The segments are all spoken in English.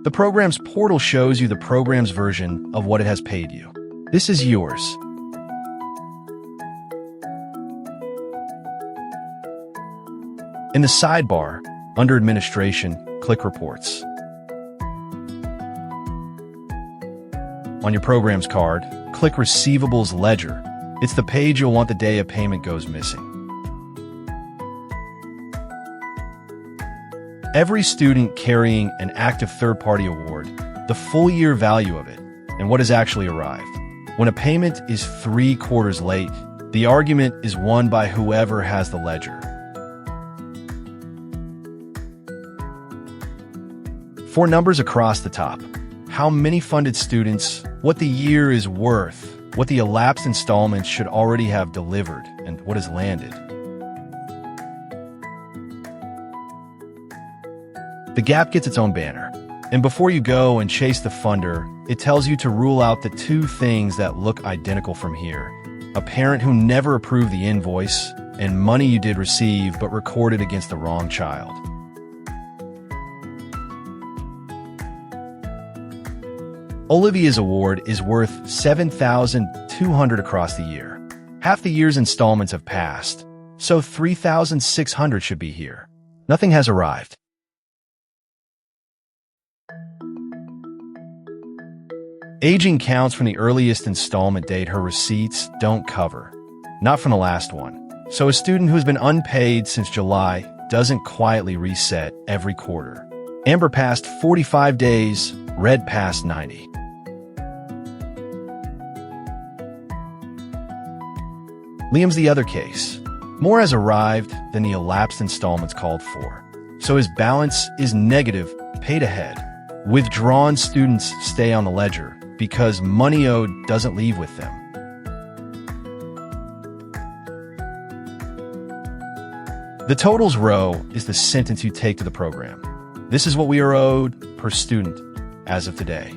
The program's portal shows you the program's version of what it has paid you. This is yours. In the sidebar, under Administration, click Reports. On your program's card, click Receivables Ledger. It's the page you'll want the day a payment goes missing. Every student carrying an active third-party award, the full year value of it, and what has actually arrived. When a payment is 3 quarters late, the argument is won by whoever has the ledger. 4 numbers across the top. How many funded students, what the year is worth, what the elapsed installments should already have delivered, and what has landed. The gap gets its own banner. And before you go and chase the funder, it tells you to rule out the 2 things that look identical from here. A parent who never approved the invoice, and money you did receive but recorded against the wrong child. Olivia's award is worth $7,200 across the year. Half the year's installments have passed, so $3,600 should be here. Nothing has arrived. Aging counts from the earliest installment date her receipts don't cover, not from the last one. So a student who's been unpaid since July doesn't quietly reset every quarter. Amber passed 45 days, red passed 90. Liam's the other case. More has arrived than the elapsed installments called for. So his balance is negative, paid ahead. Withdrawn students stay on the ledger because money owed doesn't leave with them. The totals row is the sentence you take to the program. This is what we are owed per student as of today.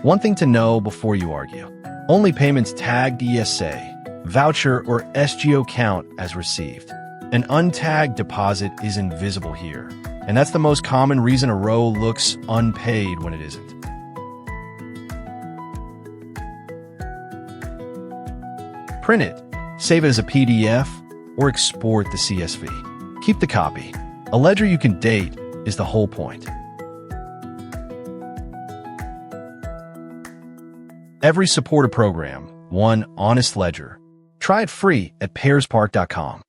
One thing to know before you argue. Only payments tagged ESA, voucher, or SGO count as received. An untagged deposit is invisible here, and that's the most common reason a row looks unpaid when it isn't. Print it, save it as a PDF, or export the CSV. Keep the copy. A ledger you can date is the whole point. Every supporter program, one honest ledger. Try it free at Pearspark.com.